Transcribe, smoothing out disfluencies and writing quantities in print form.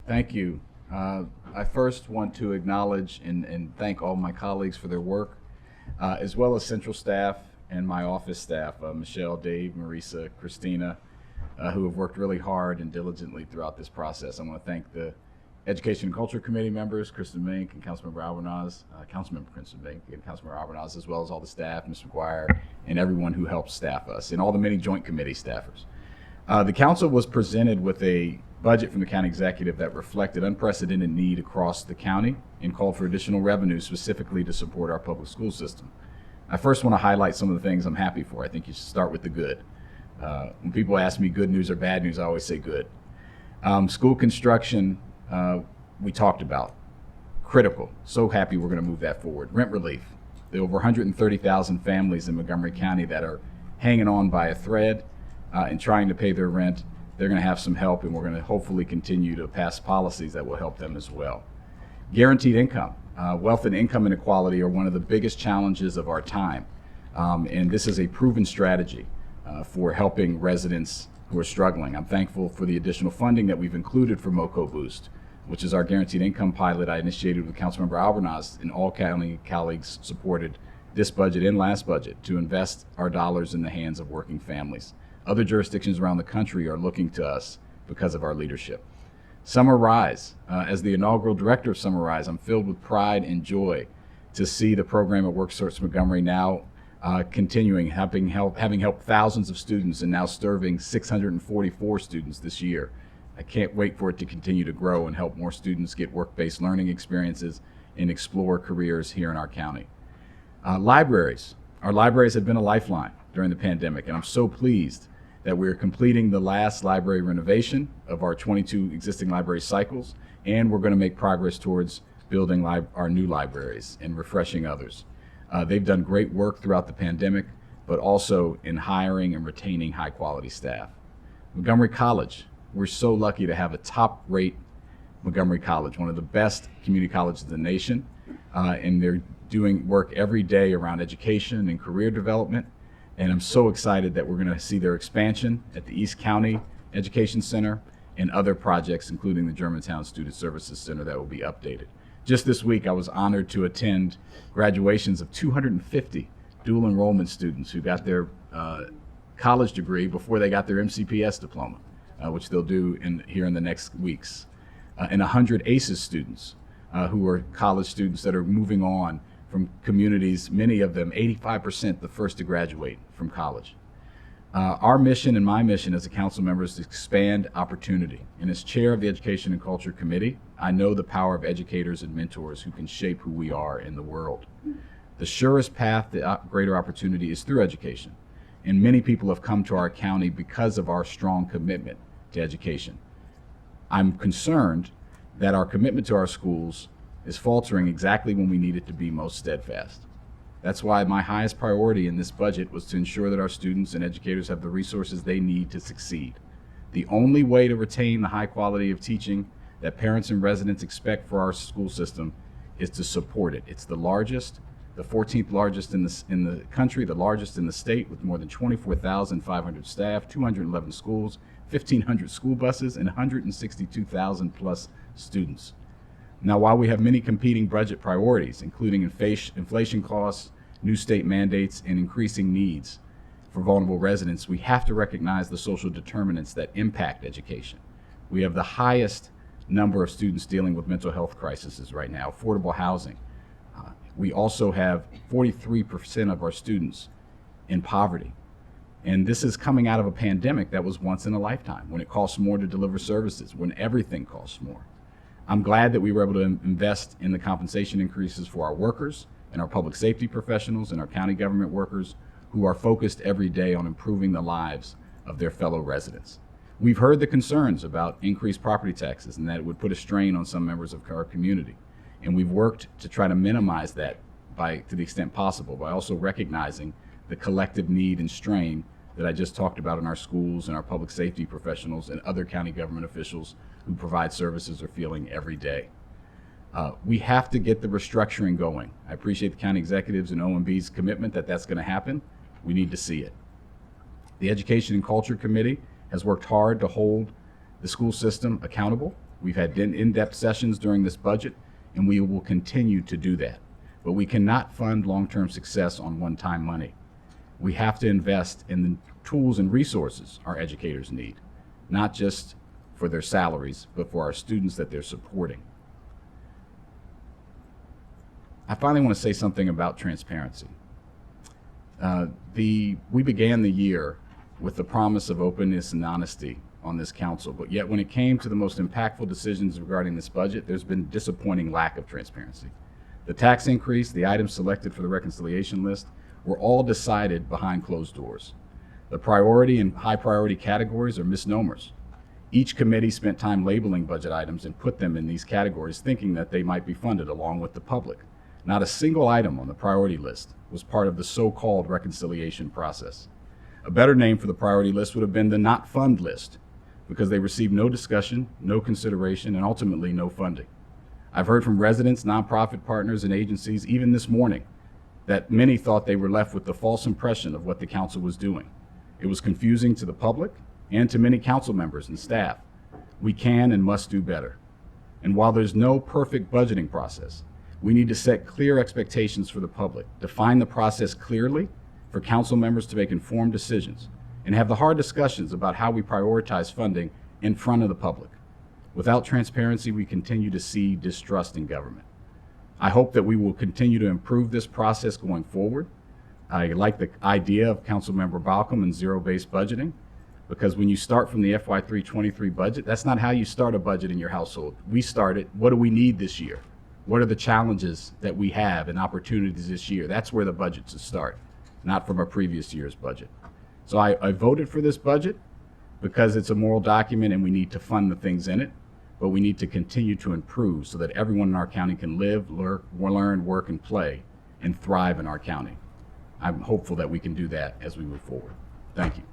Thank you. I first want to acknowledge and thank all my colleagues for their work, as well as central staff and my office staff, Michelle, Dave, Marisa, Christina, who have worked really hard and diligently throughout this process. I want to thank the Education and Culture Committee members, Kristen Mink and Councilmember Albanaz, Councilmember Kristen Mink and Councilmember Albanaz, as well as all the staff, Ms. McGuire, and everyone who helped staff us, and all the many joint committee staffers. The council was presented with a budget from the county executive that reflected unprecedented need across the county and called for additional revenue specifically to support our public school system. I first want to highlight some of the things I'm happy for. I think you should start with the good. When people ask me good news or bad news, I always say good. School construction, we talked about. Critical. So happy we're going to move that forward. Rent relief. The over 130,000 families in Montgomery County that are hanging on by a thread and trying to pay their rent, they're going to have some help, and we're going to hopefully continue to pass policies that will help them as well. Guaranteed income. Wealth and income inequality are one of the biggest challenges of our time, and this is a proven strategy for helping residents who are struggling. I'm thankful for the additional funding that we've included for MoCo Boost, which is our guaranteed income pilot I initiated with Councilmember Albanaz, and all county colleagues supported this budget and last budget to invest our dollars in the hands of working families. Other jurisdictions around the country are looking to us because of our leadership. Summer Rise. As the inaugural director of Summer Rise, I'm filled with pride and joy to see the program at WorkSource Montgomery now continuing, having helped thousands of students and now serving 644 students this year. I can't wait for it to continue to grow and help more students get work-based learning experiences and explore careers here in our county. Libraries. Our libraries have been a lifeline during the pandemic, and I'm so pleased that we're completing the last library renovation of our 22 existing library cycles, and we're going to make progress towards building our new libraries and refreshing others. They've done great work throughout the pandemic, but also in hiring and retaining high quality staff. Montgomery College, we're so lucky to have a top-rate Montgomery College, one of the best community colleges in the nation, and they're doing work every day around education and career development. And I'm so excited that we're going to see their expansion at the East County Education Center and other projects, including the Germantown Student Services Center that will be updated. Just this week, I was honored to attend graduations of 250 dual enrollment students who got their college degree before they got their MCPS diploma, which they'll do here in the next weeks. And 100 ACES students who are college students that are moving on from communities, many of them, 85% the first to graduate from college. Our mission and my mission as a council member is to expand opportunity. And as chair of the Education and Culture Committee, I know the power of educators and mentors who can shape who we are in the world. The surest path to greater opportunity is through education. And many people have come to our county because of our strong commitment to education. I'm concerned that our commitment to our schools is faltering exactly when we need it to be most steadfast. That's why my highest priority in this budget was to ensure that our students and educators have the resources they need to succeed. The only way to retain the high quality of teaching that parents and residents expect for our school system is to support it. It's the largest, the 14th largest in the country, the largest in the state, with more than 24,500 staff, 211 schools, 1,500 school buses, and 162,000 plus students. Now, while we have many competing budget priorities, including inflation costs, new state mandates, and increasing needs for vulnerable residents, we have to recognize the social determinants that impact education. We have the highest number of students dealing with mental health crises right now, affordable housing. We also have 43% of our students in poverty. And this is coming out of a pandemic that was once in a lifetime, when it costs more to deliver services, when everything costs more. I'm glad that we were able to invest in the compensation increases for our workers and our public safety professionals and our county government workers who are focused every day on improving the lives of their fellow residents. We've heard the concerns about increased property taxes and that it would put a strain on some members of our community. And we've worked to try to minimize that to the extent possible by also recognizing the collective need and strain that I just talked about in our schools and our public safety professionals and other county government officials who provide services are feeling every day. We have to get the restructuring going. I appreciate the county executives and OMB's commitment that that's going to happen. We need to see it. The Education and Culture Committee has worked hard to hold the school system accountable We've had in-depth sessions during this budget, and we will continue to do that. But we cannot fund long-term success on one-time money. We have to invest in the tools and resources our educators need, not just for their salaries, but for our students that they're supporting. I finally want to say something about transparency. We began the year with the promise of openness and honesty on this council, but yet when it came to the most impactful decisions regarding this budget, there's been disappointing lack of transparency. The tax increase, the items selected for the reconciliation list, were all decided behind closed doors. The priority and high priority categories are misnomers. Each committee spent time labeling budget items and put them in these categories thinking that they might be funded along with the public. Not a single item on the priority list was part of the so-called reconciliation process. A better name for the priority list would have been the not fund list, because they received no discussion, no consideration, and ultimately no funding. I've heard from residents, nonprofit partners, and agencies, even this morning, that many thought they were left with the false impression of what the council was doing. It was confusing to the public and to many council members and staff. We can and must do better. And while there's no perfect budgeting process, we need to set clear expectations for the public, define the process clearly for council members to make informed decisions, and have the hard discussions about how we prioritize funding in front of the public. Without transparency, we continue to see distrust in government. I hope that we will continue to improve this process going forward. I like the idea of Councilmember Balcom and zero-based budgeting, because when you start from the FY23 budget, that's not how you start a budget in your household. We started, what do we need this year? What are the challenges that we have and opportunities this year? That's where the budgets start, not from a previous year's budget. So I voted for this budget because it's a moral document and we need to fund the things in it, but we need to continue to improve so that everyone in our county can live, learn, work, and play and thrive in our county. I'm hopeful that we can do that as we move forward. Thank you.